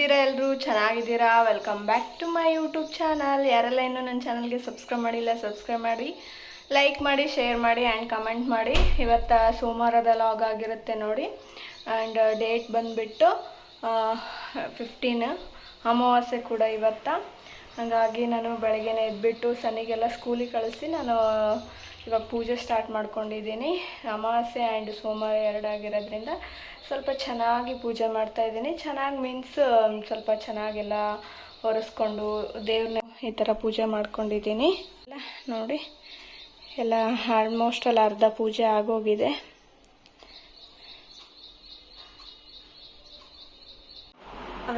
ಹೇಗಿದ್ದೀರಾ ಎಲ್ಲರೂ? ಚೆನ್ನಾಗಿದ್ದೀರಾ? Welcome back to my YouTube channel. ಯಾರೆಲ್ಲ ಇನ್ನೂ ನನ್ನ ಚಾನಲ್ಗೆ ಸಬ್ಸ್ಕ್ರೈಬ್ ಮಾಡಿಲ್ಲ ಸಬ್ಸ್ಕ್ರೈಬ್ ಮಾಡಿ, ಲೈಕ್ ಮಾಡಿ, ಶೇರ್ ಮಾಡಿ ಆ್ಯಂಡ್ ಕಮೆಂಟ್ ಮಾಡಿ. ಇವತ್ತು ಸೋಮವಾರದ ಲಾಗ್ ಆಗಿರುತ್ತೆ ನೋಡಿ. ಆ್ಯಂಡ್ ಡೇಟ್ ಬಂದುಬಿಟ್ಟು 15 ಅಮಾವಾಸ್ಯೆ ಕೂಡ ಇವತ್ತು. ಹಾಗಾಗಿ ನಾನು ಬೆಳಗ್ಗೆನೇ ಎದ್ಬಿಟ್ಟು ಸನ್ನಿಗೆಲ್ಲ ಸ್ಕೂಲಿಗೆ ಕಳಿಸಿ ನಾನು ಇವಾಗ ಪೂಜೆ ಸ್ಟಾರ್ಟ್ ಮಾಡ್ಕೊಂಡಿದ್ದೀನಿ. ಅಮಾವಾಸ್ಯೆ ಆ್ಯಂಡ್ ಸೋಮವಾರ ಎರಡಾಗಿರೋದ್ರಿಂದ ಸ್ವಲ್ಪ ಚೆನ್ನಾಗಿ ಪೂಜೆ ಮಾಡ್ತಾಯಿದ್ದೀನಿ. ಚೆನ್ನಾಗಿ ಮೀನ್ಸ್ ಸ್ವಲ್ಪ ಚೆನ್ನಾಗೆಲ್ಲ ಒರೆಸ್ಕೊಂಡು ದೇವ್ರನ್ನ ಈ ಥರ ಪೂಜೆ ಮಾಡ್ಕೊಂಡಿದ್ದೀನಿ. ನೋಡಿ ಎಲ್ಲ ಆಲ್ಮೋಸ್ಟ್ ಅಲ್ಲಿ ಅರ್ಧ ಪೂಜೆ ಆಗೋಗಿದೆ.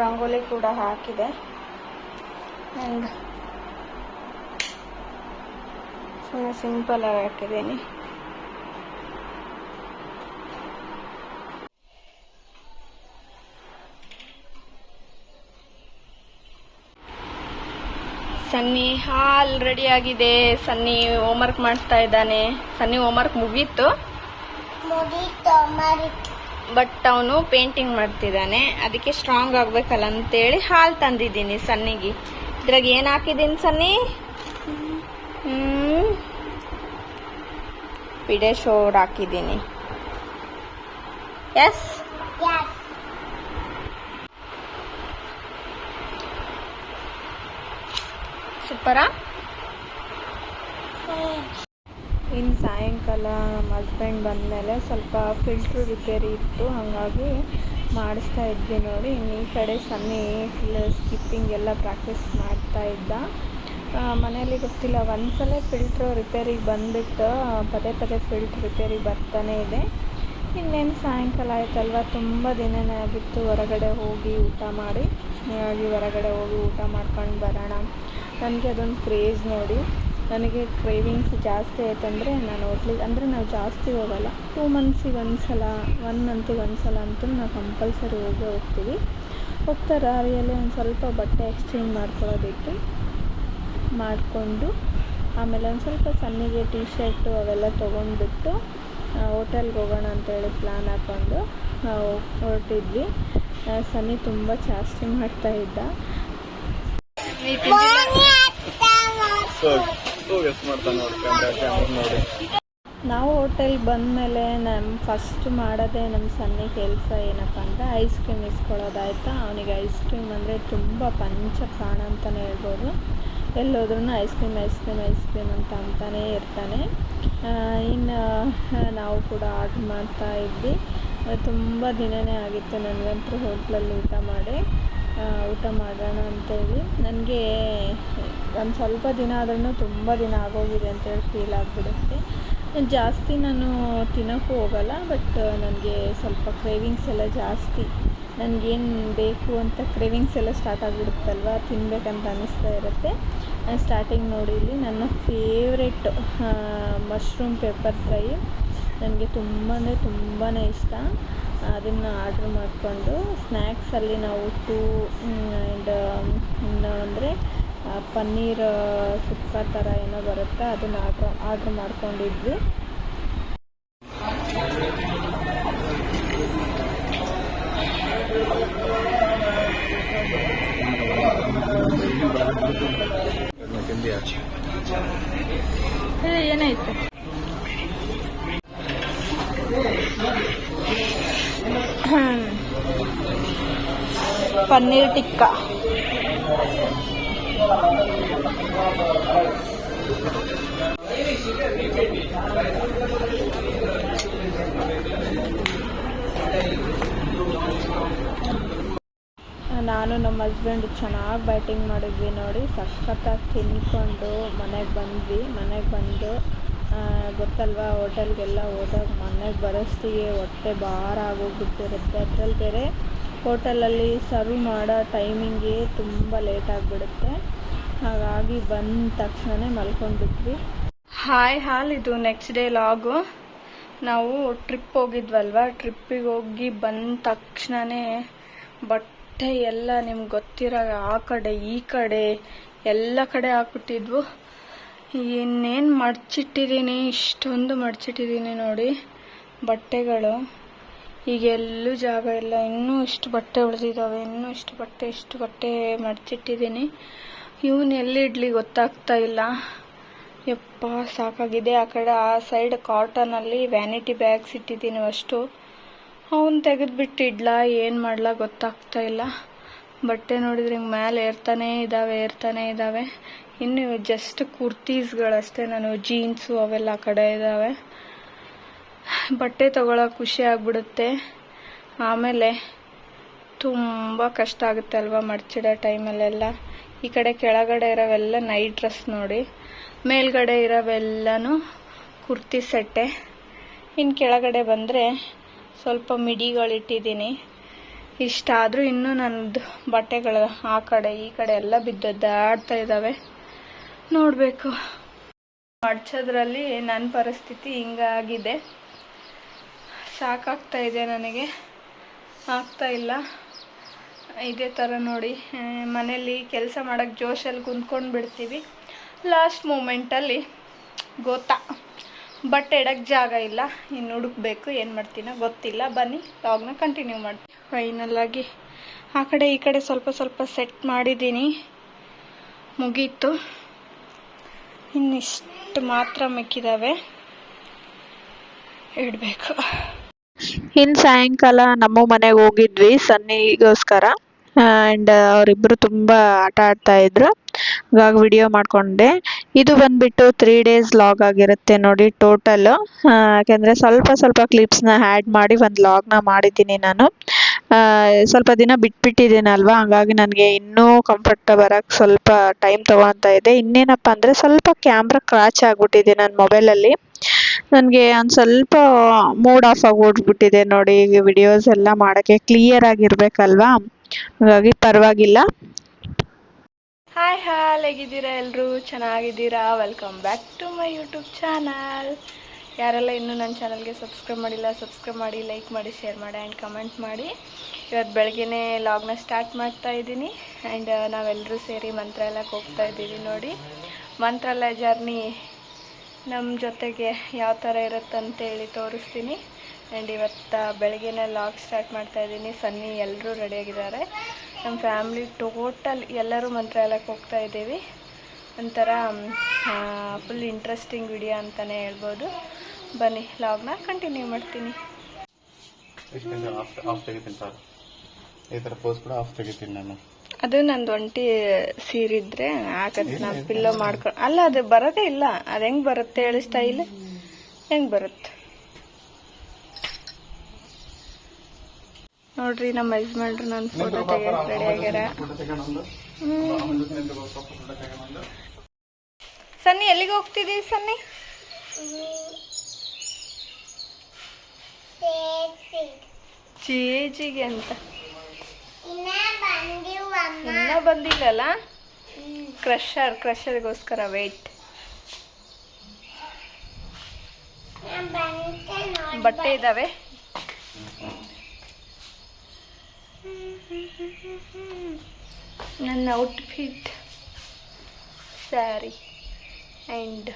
ರಂಗೋಲಿ ಕೂಡ ಹಾಕಿದೆ ಆ್ಯಂಡ್ ಸುಮ್ಮನೆ ಸಿಂಪಲ್ ಆಗಿ ಹಾಕಿದ್ದೀನಿ. ಸನ್ನಿ ಆಲ್ರೆಡಿ ಆಗಿದೆ. ಸನ್ನಿ ಹೋಮ್ವರ್ಕ್ ಮಾಡ್ತಾ ಇದ್ದಾನೆ. ಸನ್ನಿ ಹೋಮ್ವರ್ಕ್ ಮುಗೀತು, ಬಟ್ ಅವನು ಪೇಂಟಿಂಗ್ ಮಾಡ್ತಿದ್ದಾನೆ. ಅದಕ್ಕೆ ಸ್ಟ್ರಾಂಗ್ ಆಗ್ಬೇಕಲ್ಲ ಅಂತೇಳಿ ಹಾಲು ತಂದಿದ್ದೀನಿ ಸನ್ನಿಗೆ. ಇದ್ರಾಗ ಏನು ಹಾಕಿದ್ದೀನಿ ಸನ್ನಿ? ಪಿಡೆ ಶೋರ್ ಹಾಕಿದ್ದೀನಿ. ಎಸ್, ಸೂಪರಾ? ಇನ್ನು ಸಾಯಂಕಾಲ ನಮ್ಮ ಹಸ್ಬೆಂಡ್ ಬಂದಮೇಲೆ ಸ್ವಲ್ಪ ಫಿಲ್ಟ್ರ್ ರಿಪೇರಿ ಇತ್ತು, ಹಾಗಾಗಿ ಮಾಡಿಸ್ತಾ ಇದ್ವಿ ನೋಡಿ. ಇನ್ನು ಈ ಕಡೆ ಸನ್ನಿ ಸ್ಕಿಪ್ಪಿಂಗ್ ಎಲ್ಲ ಪ್ರಾಕ್ಟೀಸ್ ಮಾಡ್ತಾ ಇದ್ದ. ಮನೇಲಿ ಗೊತ್ತಿಲ್ಲ, ಒಂದ್ಸಲ ಫಿಲ್ಟ್ರ್ ರಿಪೇರಿಗೆ ಬಂದುಬಿಟ್ಟು ಪದೇ ಪದೇ ಫಿಲ್ಟ್ರ್ ರಿಪೇರಿಗೆ ಬರ್ತಾನೆ ಇದೆ. ಇನ್ನೇನು ಸಾಯಂಕಾಲ ಆಯ್ತಲ್ವ, ತುಂಬ ದಿನನೇ ಆಗಿತ್ತು ಹೊರಗಡೆ ಹೋಗಿ ಊಟ ಮಾಡಿ. ಹಾಗಾಗಿ ಹೊರಗಡೆ ಹೋಗಿ ಊಟ ಮಾಡ್ಕೊಂಡು ಬರೋಣ. ನನಗೆ ಅದೊಂದು ಕ್ರೇಜ್ ನೋಡಿ. ನನಗೆ ಕ್ರೇವಿಂಗ್ಸ್ ಜಾಸ್ತಿ ಆಯ್ತಂದರೆ ನಾನು ಹೋಟ್ಲಿಗೆ, ಅಂದರೆ ನಾವು ಜಾಸ್ತಿ ಹೋಗಲ್ಲ, 2 ಮಂತ್ಸಿಗೆ ಒಂದ್ಸಲ, 1 ಮಂತಿಗೆ ಒಂದ್ಸಲ ಅಂತೂ ನಾವು ಕಂಪಲ್ಸರಿ ಹೋಗ್ತೀವಿ. ಹೋಗ್ತಾ ರಾರಿಯಲ್ಲಿ ಒಂದು ಸ್ವಲ್ಪ ಬಟ್ಟೆ ಎಕ್ಸ್ಚೇಂಜ್ ಮಾಡ್ಕೊಳ್ಳೋದಿತ್ತು, ಮಾಡಿಕೊಂಡು ಆಮೇಲೆ ಒಂದು ಸ್ವಲ್ಪ ಸನ್ನಿಗೆ ಟೀ ಶರ್ಟು ಅವೆಲ್ಲ ತೊಗೊಂಡ್ಬಿಟ್ಟು ಹೋಟೆಲ್ಗೆ ಹೋಗೋಣ ಅಂತೇಳಿ ಪ್ಲ್ಯಾನ್ ಹಾಕ್ಕೊಂಡು ಹೊರಟಿದ್ವಿ. ಸನ್ನಿ ತುಂಬ ಜಾಸ್ತಿ ಮಾಡ್ತಾ ಇದ್ದ. ನಾವು ಹೋಟೆಲ್ಗೆ ಬಂದಮೇಲೆ ಫಸ್ಟ್ ಮಾಡೋದೇ ನಮ್ಮ ಸನ್ನಿ ಕೆಲಸ ಏನಪ್ಪ ಅಂದರೆ ಐಸ್ ಕ್ರೀಮ್ ಇಸ್ಕೊಳ್ಳೋದಾಯ್ತಾ. ಅವನಿಗೆ ಐಸ್ ಕ್ರೀಮ್ ಅಂದರೆ ತುಂಬ ಪಂಚಪ್ರಾಣ ಅಂತಲೇ ಹೇಳ್ಬೋದು. ಎಲ್ಲೋದ್ರೂ ಐಸ್ ಕ್ರೀಮ್ ಅಂತಾನೇ ಇರ್ತಾನೆ. ಇನ್ನು ನಾವು ಕೂಡ ಆರ್ಡ್ರ್ ಮಾಡ್ತಾ ಇದ್ವಿ. ತುಂಬ ದಿನವೇ ಆಗಿತ್ತು ನನಗಂತೂ ಹೋಟ್ಲಲ್ಲಿ ಊಟ ಮಾಡೋಣ ಅಂತೇಳಿ. ನನಗೆ ಒಂದು ಸ್ವಲ್ಪ ದಿನ ಆದ್ರೂ ತುಂಬ ದಿನ ಆಗೋಗಿದೆ ಅಂತೇಳಿ ಫೀಲ್ ಆಗಿಬಿಡುತ್ತೆ. ಜಾಸ್ತಿ ನಾನು ತಿನ್ನೋಕ್ಕೂ ಹೋಗಲ್ಲ, ಬಟ್ ನನಗೆ ಸ್ವಲ್ಪ ಕ್ರೇವಿಂಗ್ಸ್ ಎಲ್ಲ ಜಾಸ್ತಿ. ನನಗೇನು ಬೇಕು ಅಂತ ಕ್ರೇವಿಂಗ್ಸ್ ಎಲ್ಲ ಸ್ಟಾರ್ಟ್ ಆಗಿಬಿಡುತ್ತಲ್ವ, ತಿನ್ನಬೇಕಂತ ಅನ್ನಿಸ್ತಾ ಇರುತ್ತೆ. ಸ್ಟಾರ್ಟಿಂಗ್ ನೋಡಿ, ಇಲ್ಲಿ ನನ್ನ ಫೇವ್ರೆಟ್ ಮಶ್ರೂಮ್ ಪೆಪ್ಪರ್ ಫ್ರೈ ನನಗೆ ತುಂಬಾ ಇಷ್ಟ. ಅದನ್ನು ಆರ್ಡ್ರ್ ಮಾಡಿಕೊಂಡು ಸ್ನ್ಯಾಕ್ಸಲ್ಲಿ ನಾವು 2 ಆ್ಯಂಡ್ ಇನ್ನು ಅಂದರೆ ಪನ್ನೀರ್ ಸುಕ್ಕ ಥರ ಏನೋ ಬರುತ್ತೆ, ಅದನ್ನು ಆರ್ಡ್ರ್ ಮಾಡ್ಕೊಂಡಿದ್ವಿ. ಏನಾಯ್ತು? ಪನ್ನೀರ್ ಟಿಕ್ಕಾ. ನಾನು ನಮ್ಮ ಹಸ್ಬೆಂಡ್ ಚೆನ್ನಾಗಿ ಬ್ಯಾಟಿಂಗ್ ಮಾಡಿದ್ವಿ ನೋಡಿ. ಸಖತ್ತಾಗಿ ತಿನ್ಕೊಂಡು ಮನೆಗೆ ಬಂದು ಗೊತ್ತಲ್ವ, ಹೋಟೆಲ್ಗೆಲ್ಲ ಹೋದಾಗ ಮನೆಗೆ ಬರೋಷ್ಟಿಗೆ ಹೊಟ್ಟೆ ಭಾರ ಆಗೋಗ್ಬಿಟ್ಟಿರುತ್ತೆ. ಅದ್ರಲ್ಲಿ ಬೇರೆ ಹೋಟೆಲಲ್ಲಿ ಸರ್ವ್ ಮಾಡೋ ಟೈಮಿಂಗ್ಗೆ ತುಂಬ ಲೇಟ್ ಆಗಿಬಿಡುತ್ತೆ. ಹಾಗಾಗಿ ಬಂದ ತಕ್ಷಣವೇ ಮಲ್ಕೊಂಡ್ಬಿಟ್ವಿ. ಹಾಲ್ ಇದು ನೆಕ್ಸ್ಟ್ ಡೇ ಲಾಗು. ನಾವು ಟ್ರಿಪ್ ಹೋಗಿದ್ವಲ್ವ, ಟ್ರಿಪ್ಪಿಗೆ ಹೋಗಿ ಬಂದ ತಕ್ಷಣವೇ ಬಟ್ಟೆ ಎಲ್ಲ ನಿಮ್ಗೆ ಗೊತ್ತಿರೋ ಆ ಕಡೆ ಈ ಕಡೆ ಎಲ್ಲ ಕಡೆ ಹಾಕ್ಬಿಟ್ಟಿದ್ವು. ಇನ್ನೇನು ಮಡ್ಚಿಟ್ಟಿದ್ದೀನಿ, ಇಷ್ಟೊಂದು ಮಡ್ಚಿಟ್ಟಿದ್ದೀನಿ ನೋಡಿ ಬಟ್ಟೆಗಳು. ಈಗ ಎಲ್ಲೂ ಜಾಗ ಇಲ್ಲ. ಇನ್ನೂ ಇಷ್ಟು ಬಟ್ಟೆ ಉಳಿದಿದ್ದಾವೆ, ಇಷ್ಟು ಬಟ್ಟೆ ಮಡಚಿಟ್ಟಿದ್ದೀನಿ. ಇವನು ಎಲ್ಲಿ ಇಡ್ಲಿ ಗೊತ್ತಾಗ್ತಾ ಇಲ್ಲ. ಯಪ್ಪ ಸಾಕಾಗಿದೆ. ಆ ಕಡೆ ಆ ಸೈಡ್ ಕಾಟನಲ್ಲಿ ವ್ಯಾನಿಟಿ ಬ್ಯಾಗ್ಸ್ ಇಟ್ಟಿದ್ದೀನಿ ಅಷ್ಟು. ಅವನು ತೆಗೆದುಬಿಟ್ಟು ಇಡ್ಲಾ ಏನು ಮಾಡ್ಲಾ ಗೊತ್ತಾಗ್ತಾ ಇಲ್ಲ. ಬಟ್ಟೆ ನೋಡಿದ್ರೆ ಹಿಂಗೆ ಮೇಲೆ ಏರ್ತಾನೇ ಇದ್ದಾವೆ. ಇನ್ನು ಜಸ್ಟ್ ಕುರ್ತೀಸ್ಗಳಷ್ಟೇ, ನಾನು ಜೀನ್ಸು ಅವೆಲ್ಲ ಆ ಕಡೆ ಇದ್ದಾವೆ. ಬಟ್ಟೆ ತೊಗೊಳಕ್ಕೆ ಖುಷಿ ಆಗ್ಬಿಡುತ್ತೆ. ಆಮೇಲೆ ತುಂಬ ಕಷ್ಟ ಆಗುತ್ತೆ ಅಲ್ವಾ ಮಡ್ಚಿಡೋ ಟೈಮಲ್ಲೆಲ್ಲ. ಈ ಕಡೆ ಕೆಳಗಡೆ ಇರೋವೆಲ್ಲ ನೈಟ್ ಡ್ರೆಸ್ ನೋಡಿ, ಮೇಲ್ಗಡೆ ಇರೋವೆಲ್ಲನೂ ಕುರ್ತಿ ಸೆಟ್ಟೆ. ಇನ್ನು ಕೆಳಗಡೆ ಬಂದರೆ ಸ್ವಲ್ಪ ಮಿಡಿಗಳಿಟ್ಟಿದ್ದೀನಿ. ಇಷ್ಟಾದರೂ ಇನ್ನೂ ನನ್ನದು ಬಟ್ಟೆಗಳು ಆ ಕಡೆ ಈ ಕಡೆ ಎಲ್ಲ ಬಿದ್ದೊದ್ದಾಡ್ತಾ ಇದ್ದಾವೆ. ನೋಡಬೇಕು. ಮಡ್ಚೋದ್ರಲ್ಲಿ ನನ್ನ ಪರಿಸ್ಥಿತಿ ಹಿಂಗಾಗಿದೆ. ಸಾಕಾಗ್ತಾ ಇದೆ ನನಗೆ, ಆಗ್ತಾ ಇಲ್ಲ. ಇದೇ ಥರ ನೋಡಿ, ಮನೇಲಿ ಕೆಲಸ ಮಾಡೋಕ್ಕೆ ಜೋಶಲ್ಲಿ ಕುಂತ್ಕೊಂಡು ಬಿಡ್ತೀವಿ. ಲಾಸ್ಟ್ ಮೂಮೆಂಟಲ್ಲಿ ಬಟ್ಟೆ ಇಡೋಕ್ಕೆ ಜಾಗ ಇಲ್ಲ. ಇನ್ನು ಹುಡುಕ್ಬೇಕು, ಏನು ಮಾಡ್ತೀನೋ ಗೊತ್ತಿಲ್ಲ. ಬನ್ನಿ ಲಾಗ್ನ ಕಂಟಿನ್ಯೂ ಮಾಡ್ತೀನಿ. ಫೈನಲ್ಲಾಗಿ ಆ ಕಡೆ ಈ ಕಡೆ ಸ್ವಲ್ಪ ಸೆಟ್ ಮಾಡಿದ್ದೀನಿ, ಮುಗೀತು. ಇನ್ನಿಷ್ಟು ಮಾತ್ರ ಮಿಕ್ಕಿದ್ದಾವೆ, ಇಡಬೇಕು. ಇನ್ನು ಸಾಯಂಕಾಲ ನಮ್ಮ ಮನೆಗೆ ಹೋಗಿದ್ವಿ ಸನ್ನಿಗೋಸ್ಕರ. ಆ್ಯಂಡ್ ಅವರಿಬ್ಬರು ತುಂಬ ಆಟ ಆಡ್ತಾ ಇದ್ರು, ಹಾಗಾಗಿ ವಿಡಿಯೋ ಮಾಡಿಕೊಂಡೆ. ಇದು ಬಂದ್ಬಿಟ್ಟು 3 days ಲಾಗ್ ಆಗಿರುತ್ತೆ ನೋಡಿ ಟೋಟಲ್. ಯಾಕೆಂದರೆ ಸ್ವಲ್ಪ ಕ್ಲಿಪ್ಸ್ನ ಆ್ಯಡ್ ಮಾಡಿ ಒಂದು ಲಾಗ್ನ ಮಾಡಿದ್ದೀನಿ ನಾನು. ಸ್ವಲ್ಪ ದಿನ ಬಿಟ್ಬಿಟ್ಟಿದ್ದೀನಲ್ವ, ಹಾಗಾಗಿ ನನಗೆ ಇನ್ನೂ ಕಂಫರ್ಟ್ ಬರೋಕ್ಕೆ ಸ್ವಲ್ಪ ಟೈಮ್ ತೊಗೊತಾ ಇದೆ. ಇನ್ನೇನಪ್ಪ ಅಂದರೆ ಸ್ವಲ್ಪ ಕ್ಯಾಮ್ರಾ ಕ್ರ್ಯಾಚ್ ಆಗಿಬಿಟ್ಟಿದೆ ನನ್ನ ಮೊಬೈಲಲ್ಲಿ. ನನಗೆ ಒಂದು ಸ್ವಲ್ಪ ಮೂಡ್ ಆಫ್ ಆಗಿಬಿಟ್ಟಿದೆ ನೋಡಿ. ಈಗ ವಿಡಿಯೋಸ್ ಎಲ್ಲ ಮಾಡೋಕ್ಕೆ ಕ್ಲಿಯರ್ ಆಗಿರಬೇಕಲ್ವಾ, ಹಾಗಾಗಿ ಪರವಾಗಿಲ್ಲ. ಹಾಯ್ ಹೇಗಿದ್ದೀರಾ ಎಲ್ಲರೂ? ಚೆನ್ನಾಗಿದ್ದೀರಾ? Welcome back to my YouTube channel. ಯಾರೆಲ್ಲ ಇನ್ನೂ ನನ್ನ ಚಾನಲ್ಗೆ ಸಬ್ಸ್ಕ್ರೈಬ್ ಮಾಡಿಲ್ಲ, ಸಬ್ಸ್ಕ್ರೈಬ್ ಮಾಡಿ, ಲೈಕ್ ಮಾಡಿ, ಶೇರ್ ಮಾಡಿ ಆ್ಯಂಡ್ ಕಮೆಂಟ್ ಮಾಡಿ. ಇವತ್ತು ಬೆಳಗ್ಗೆನೇ ಲಾಗ್ನ ಸ್ಟಾರ್ಟ್ ಮಾಡ್ತಾ ಇದ್ದೀನಿ. ಆ್ಯಂಡ್ ನಾವೆಲ್ಲರೂ ಸೇರಿ ಮಂತ್ರಾಲಯಕ್ಕೆ ಹೋಗ್ತಾ ಇದ್ದೀವಿ ನೋಡಿ. ಮಂತ್ರಾಲಯ ಜರ್ನಿ ನಮ್ಮ ಜೊತೆಗೆ ಯಾವ ಥರ ಇರುತ್ತಂತೇಳಿ ತೋರಿಸ್ತೀನಿ. ಆ್ಯಂಡ್ ಇವತ್ತು ಬೆಳಗ್ಗೆನೇ ಲಾಗ್ ಸ್ಟಾರ್ಟ್ ಮಾಡ್ತಾ ಇದ್ದೀನಿ. ಸನ್ನಿ ಎಲ್ಲರೂ ರೆಡಿಯಾಗಿದ್ದಾರೆ. ನಮ್ಮ ಫ್ಯಾಮ್ಲಿ ಟೋಟಲ್ ಎಲ್ಲರೂ ಮಂತ್ರಾಲಯಕ್ಕೆ ಹೋಗ್ತಾ ಇದ್ದೀವಿ. ಒಂಥರ ಫುಲ್ ಇಂಟ್ರೆಸ್ಟಿಂಗ್ ವಿಡಿಯೋ ಅಂತಲೇ ಹೇಳ್ಬೋದು. ಬನ್ನಿ ಲಾಗ್ನ ಕಂಟಿನ್ಯೂ ಮಾಡ್ತೀನಿ. ಅದು ನಂದು ಒಂಟಿ ಸೀರಿದ್ರೆ ಹಾಕದ್ ನಾನು ಪಿಲ್ಲೋ ಮಾಡ್ಕೊಂಡು ಅಲ್ಲ, ಅದು ಬರೋದೇ ಇಲ್ಲ. ಅದು ಹೆಂಗೆ ಬರುತ್ತೆ ಹೇಳಿ? ಸ್ಟೈಲ್ ಹೆಂಗೆ ಬರುತ್ತೆ ನೋಡ್ರಿ. ನಮ್ಮ ಯಜಮಾನ್ರು ನನ್ನ ಫೋಟೋ ತೆಗಿಯಕ್ಕೆ ರೆಡಿ ಆಗ್ಯಾರ. ಸನ್ನಿ ಎಲ್ಲಿಗೆ ಹೋಗ್ತಿದ್ದೀವಿ? ಸನ್ನಿ ಚೇಜಿಗೆ ಅಂತ ಇನ್ನೂ ಬಂದಿಲ್ಲಲ್ಲ. ಕ್ರಷರ್ಗೋಸ್ಕರ ವೇಟ್. ಬಟ್ಟೆ ಇದ್ದಾವೆ. ನನ್ನ ಔಟ್ಫಿಟ್ ಸ್ಯಾರಿ ಆ್ಯಂಡ್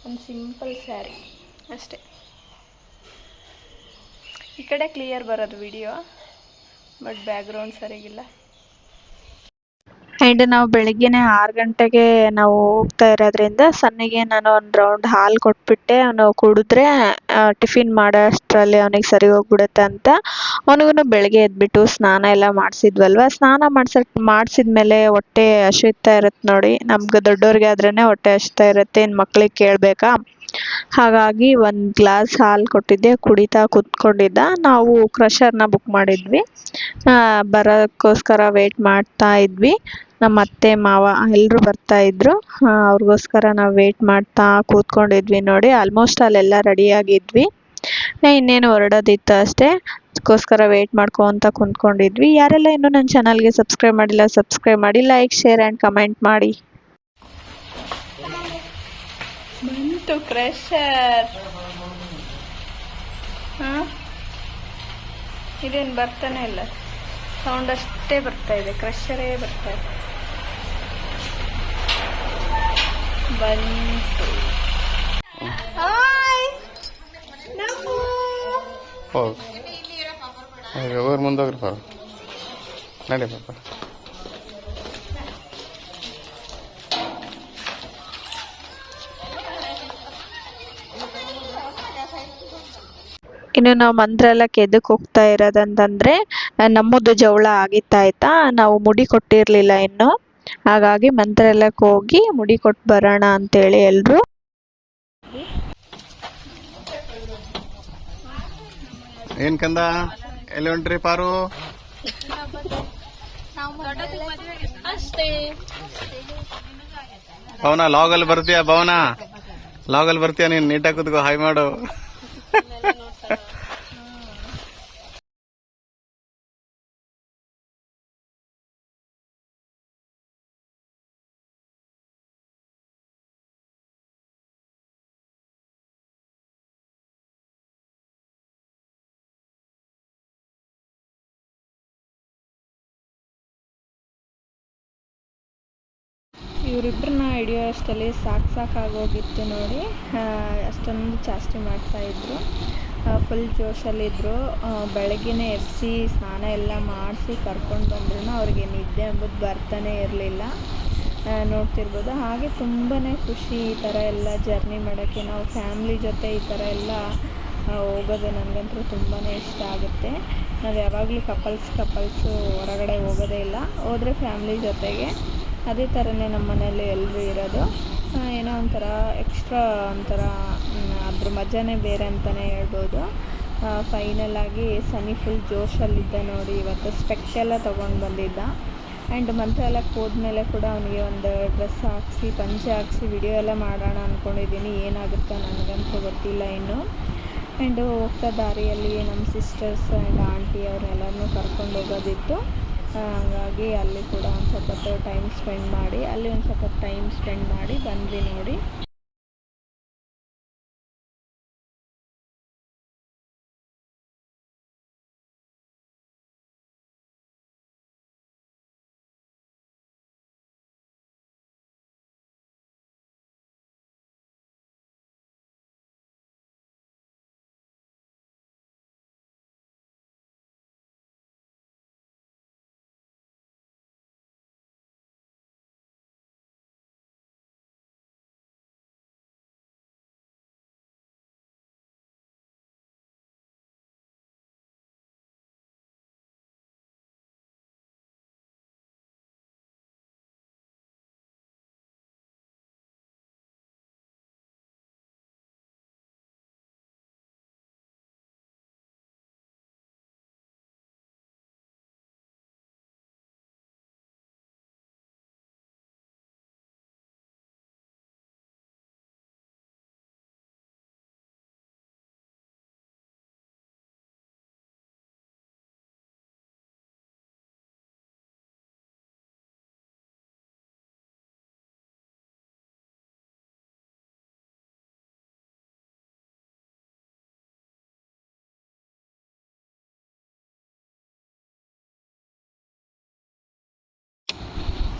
ಒಂದು ಸಿಂಪಲ್ ಸ್ಯಾರಿ ಅಷ್ಟೇ. ಈ ಕಡೆ ಕ್ಲಿಯರ್ ಬರೋದು ವಿಡಿಯೋ, ಬಟ್ ಬ್ಯಾಕ್ಗ್ರೌಂಡ್ ಸರಿಗಿಲ್ಲ. ಆ್ಯಂಡ್ ನಾವು ಬೆಳಗ್ಗೆನೇ 6 ಗಂಟೆಗೆ ನಾವು ಹೋಗ್ತಾ ಇರೋದ್ರಿಂದ ಸನ್ನಿಗೆ ನಾನು ಒಂದು ರೌಂಡ್ ಹಾಲು ಕೊಟ್ಬಿಟ್ಟೆ. ಅವನು ಕುಡಿದ್ರೆ ಟಿಫಿನ್ ಮಾಡೋ ಅಷ್ಟರಲ್ಲಿ ಅವನಿಗೆ ಸರಿ ಹೋಗ್ಬಿಡುತ್ತೆ ಅಂತ ಅವನಿಗೂ ಬೆಳಗ್ಗೆ ಎದ್ಬಿಟ್ಟು ಸ್ನಾನ ಎಲ್ಲ ಮಾಡಿಸಿದ್ವಲ್ವ. ಸ್ನಾನ ಮಾಡಿಸಿದ್ಮೇಲೆ ಹೊಟ್ಟೆ ಹಸಿತಾ ಇರುತ್ತೆ ನೋಡಿ. ನಮ್ಗೆ ದೊಡ್ಡವ್ರಿಗೆ ಆದ್ರೇ ಹೊಟ್ಟೆ ಹಸಿತಾ ಇರುತ್ತೆ, ಇನ್ನು ಮಕ್ಳಿಗೆ ಕೇಳಬೇಕಾ? ಹಾಗಾಗಿ ಒಂದು ಗ್ಲಾಸ್ ಹಾಲು ಕೊಟ್ಟಿದ್ದೆ, ಕುಡಿತಾ ಕೂತ್ಕೊಂಡಿದ್ದ. ನಾವು ಕ್ರಷರ್ನ ಬುಕ್ ಮಾಡಿದ್ವಿ, ಬರೋಕ್ಕೋಸ್ಕರ ವೆಯ್ಟ್ ಮಾಡ್ತಾ ಇದ್ವಿ. ನಮ್ಮ ಅತ್ತೆ ಮಾವ ಎಲ್ಲರೂ ಬರ್ತಾಯಿದ್ರು, ಅವ್ರಿಗೋಸ್ಕರ ನಾವು ವೆಯ್ಟ್ ಮಾಡ್ತಾ ಕೂತ್ಕೊಂಡಿದ್ವಿ ನೋಡಿ. ಆಲ್ಮೋಸ್ಟ್ ಅಲ್ಲೆಲ್ಲ ರೆಡಿಯಾಗಿದ್ವಿ, ಇನ್ನೇನು ಹೊರಡೋದಿತ್ತು ಅಷ್ಟೇ. ಅದಕ್ಕೋಸ್ಕರ ವೆಯ್ಟ್ ಮಾಡ್ಕೊತ ಕೂತ್ಕೊಂಡಿದ್ವಿ. ಯಾರೆಲ್ಲ ಇನ್ನೂ ನನ್ನ ಚಾನಲ್ಗೆ ಸಬ್ಸ್ಕ್ರೈಬ್ ಮಾಡಿಲ್ಲ, ಸಬ್ಸ್ಕ್ರೈಬ್ ಮಾಡಿ, ಲೈಕ್, ಶೇರ್ ಆ್ಯಂಡ್ ಕಮೆಂಟ್ ಮಾಡಿ. ಬಂತು ಕ್ರಷರ್. ಇದೇನು ಬರ್ತಾನೆ ಇಲ್ಲ, ಸೌಂಡ್ ಅಷ್ಟೇ ಬರ್ತಾ ಇದೆ. ಕ್ರಷರೇ ಬರ್ತಾ ಇದೆ. ಬಂತು. ಹಾಯ್ ಊರು ಮುಂದೋಗ್ರಿ ಪಾಪ ನಡಿ ಪಾಪ. ಇನ್ನು ನಾವು ಮಂತ್ರಾಲಯಕ್ಕೆ ಎದಕ್ಕೆ ಹೋಗ್ತಾ ಇರೋದಂತಂದರೆ ನಮ್ಮದು ಜವಳ ಆಗಿತ್ತಾಯ್ತಾ, ನಾವು ಮುಡಿ ಕೊಟ್ಟಿರಲಿಲ್ಲ ಇನ್ನು, ಹಾಗಾಗಿ ಮಂತ್ರಾಲಯಕ್ಕೆ ಹೋಗಿ ಮುಡಿ ಕೊಟ್ಟು ಬರೋಣ ಅಂತೇಳಿ ಎಲ್ಲರೂ. ಏನು ಕಂದ ಎಲ್ಲಿ ಹೊಂಟ್ರಿ ಪಾರು? ಭವನ ಲಾಗಲ್ಲಿ ಬರ್ತೀಯಾ? ಭವನ ಲಾಗಲ್ಲಿ ಬರ್ತೀಯಾ? ನೀನು ನೀಟಾಗಿ ಕೂತ್ಕೋ, ಹಾಯ್ ಮಾಡು. ಇವರಿಬ್ಬರನ್ನ ಹಿಡಿಯೋ ಅಷ್ಟರಲ್ಲಿ ಸಾಕಾಗೋಗಿತ್ತು ನೋಡಿ. ಅಷ್ಟೊಂದು ಚಾಸ್ತಿ ಮಾಡ್ತಾಯಿದ್ರು, ಫುಲ್ ಜೋಶಲ್ಲಿದ್ದರು. ಬೆಳಗ್ಗೆನೇ ಎಬ್ಬಿಸಿ ಸ್ನಾನ ಎಲ್ಲ ಮಾಡಿಸಿ ಕರ್ಕೊಂಡು ಬಂದ್ರೂ ಅವ್ರಿಗೆ ನಿದ್ದೆ ಅಂಬುದು ಬರ್ತಾನೆ ಇರಲಿಲ್ಲ. ನೋಡ್ತಿರ್ಬೋದು. ಹಾಗೆ ತುಂಬಾ ಖುಷಿ ಈ ಥರ ಎಲ್ಲ ಜರ್ನಿ ಮಾಡೋಕ್ಕೆ, ನಾವು ಫ್ಯಾಮ್ಲಿ ಜೊತೆ ಈ ಥರ ಎಲ್ಲ ಹೋಗೋದು ನನಗಂತೂ ತುಂಬಾ ಇಷ್ಟ ಆಗುತ್ತೆ. ನಾವು ಯಾವಾಗಲೂ ಕಪಲ್ಸು ಹೊರಗಡೆ ಹೋಗೋದೇ ಇಲ್ಲ, ಹೋದರೆ ಫ್ಯಾಮ್ಲಿ ಜೊತೆಗೆ. ಅದೇ ಥರನೇ ನಮ್ಮ ಮನೇಲಿ ಎಲ್ಲರೂ ಇರೋದು. ಏನೋ ಒಂಥರ ಎಕ್ಸ್ಟ್ರಾ ಒಂಥರ ಅದ್ರ ಮಜಾನೇ ಬೇರೆ ಅಂತಲೇ ಹೇಳ್ಬೋದು. ಫೈನಲಾಗಿ ಸನಿ ಫುಲ್ ಜೋಶಲ್ಲಿದ್ದ ನೋಡಿ. ಇವತ್ತು ಸ್ಪೆಕ್ಸ್ ಎಲ್ಲ ತೊಗೊಂಡು ಬಂದಿದ್ದ. ಆ್ಯಂಡ್ ಮಂತ್ರಾಲಯಕ್ಕೆ ಹೋದ್ಮೇಲೆ ಕೂಡ ಅವನಿಗೆ ಒಂದು ಡ್ರೆಸ್ ಹಾಕ್ಸಿ ಪಂಚೆ ಹಾಕ್ಸಿ ವಿಡಿಯೋ ಎಲ್ಲ ಮಾಡೋಣ ಅಂದ್ಕೊಂಡಿದ್ದೀನಿ. ಏನಾಗುತ್ತೋ ನನಗಂತೂ ಗೊತ್ತಿಲ್ಲ ಇನ್ನು. ಆ್ಯಂಡ್ ಹೋಗ್ತಾ ದಾರಿಯಲ್ಲಿ ನಮ್ಮ ಸಿಸ್ಟರ್ಸ್ ಆ್ಯಂಡ್ ಆಂಟಿ ಅವ್ರನ್ನೆಲ್ಲರನ್ನೂ ಕರ್ಕೊಂಡು ಹೋಗೋದಿತ್ತು. ಹಾಗಾಗಿ ಅಲ್ಲಿ ಕೂಡ ಒಂದು ಸ್ವಲ್ಪ ಟೈಮ್ ಸ್ಪೆಂಡ್ ಮಾಡಿ ಬಂದ್ವಿ ನೋಡಿ.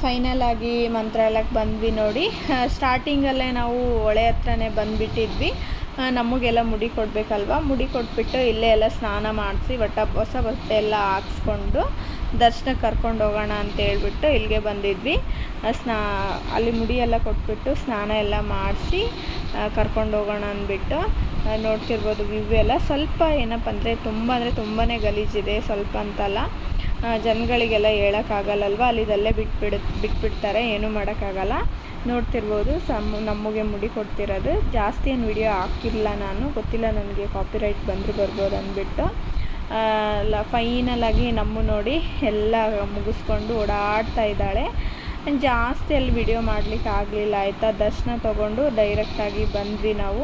ಫೈನಲ್ ಆಗಿ ಮಂತ್ರಾಲಯಕ್ಕೆ ಬಂದ್ವಿ ನೋಡಿ. ಸ್ಟಾರ್ಟಿಂಗಲ್ಲೇ ನಾವು ಹೊಳೆ ಹತ್ರನೇ ಬಂದುಬಿಟ್ಟಿದ್ವಿ. ನಮಗೆಲ್ಲ ಮುಡಿ ಕೊಡಬೇಕಲ್ವ, ಮುಡಿ ಕೊಟ್ಬಿಟ್ಟು ಇಲ್ಲೇ ಎಲ್ಲ ಸ್ನಾನ ಮಾಡಿಸಿ ಹೊಸ ಬಟ್ಟೆ ಎಲ್ಲ ಹಾಕ್ಸ್ಕೊಂಡು ದರ್ಶನಕ್ಕೆ ಕರ್ಕೊಂಡು ಹೋಗೋಣ ಅಂತ ಹೇಳ್ಬಿಟ್ಟು ಇಲ್ಲಿಗೆ ಬಂದಿದ್ವಿ. ಅಲ್ಲಿ ಮುಡಿ ಎಲ್ಲ ಕೊಟ್ಬಿಟ್ಟು ಸ್ನಾನ ಎಲ್ಲ ಮಾಡಿಸಿ ಕರ್ಕೊಂಡು ಹೋಗೋಣ ಅಂದ್ಬಿಟ್ಟು ನೋಡ್ತಿರ್ಬೋದು. ವ್ಯೂ ಎಲ್ಲ ಸ್ವಲ್ಪ ಏನಪ್ಪ ಅಂದರೆ ತುಂಬಾ ಗಲೀಜಿದೆ, ಸ್ವಲ್ಪ ಅಂತಲ್ಲ. ಜನಗಳಿಗೆಲ್ಲ ಹೇಳೋಕ್ಕಾಗಲ್ಲಲ್ವ, ಅಲ್ಲಿದಲ್ಲೇ ಬಿಟ್ಬಿಡ್ತಾರೆ, ಏನೂ ಮಾಡೋಕ್ಕಾಗಲ್ಲ. ನೋಡ್ತಿರ್ಬೋದು ನಮಗೆ ಮುಡಿ ಕೊಡ್ತಿರೋದು. ಜಾಸ್ತಿ ಏನು ವಿಡಿಯೋ ಹಾಕಿಲ್ಲ ನಾನು, ಗೊತ್ತಿಲ್ಲ ನನಗೆ ಕಾಪಿರೈಟ್ ಬರ್ಬೋದು ಅಂದ್ಬಿಟ್ಟು. ಫೈನಲಾಗಿ ನಮ್ಮ ನೋಡಿ ಎಲ್ಲ ಮುಗಿಸ್ಕೊಂಡು ಓಡಾಡ್ತಾ ಇದ್ದಾಳೆ. ಜಾಸ್ತಿ ಅಲ್ಲಿ ವಿಡಿಯೋ ಮಾಡಲಿಕ್ಕೆ ಆಗಲಿಲ್ಲ ಆಯಿತಾ. ದರ್ಶನ ತೊಗೊಂಡು ಡೈರೆಕ್ಟಾಗಿ ಬಂದ್ವಿ ನಾವು.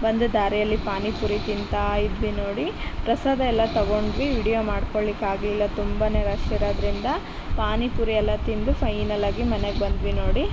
ಬಂದು ದಾರಿಯಲ್ಲಿ ಪಾನಿಪುರಿ ತಿಂತಾ ಇದ್ವಿ ನೋಡಿ. ಪ್ರಸಾದ ಎಲ್ಲ ತೊಗೊಂಡ್ವಿ, ವಿಡಿಯೋ ಮಾಡ್ಕೊಳ್ಳಿಕ್ಕಾಗಲಿಲ್ಲ, ತುಂಬಾ ರಶ್ ಇರೋದ್ರಿಂದ. ಪಾನಿಪುರಿ ಎಲ್ಲ ತಿಂದು ಫೈನಲಾಗಿ ಮನೆಗೆ ಬಂದ್ವಿ ನೋಡಿ.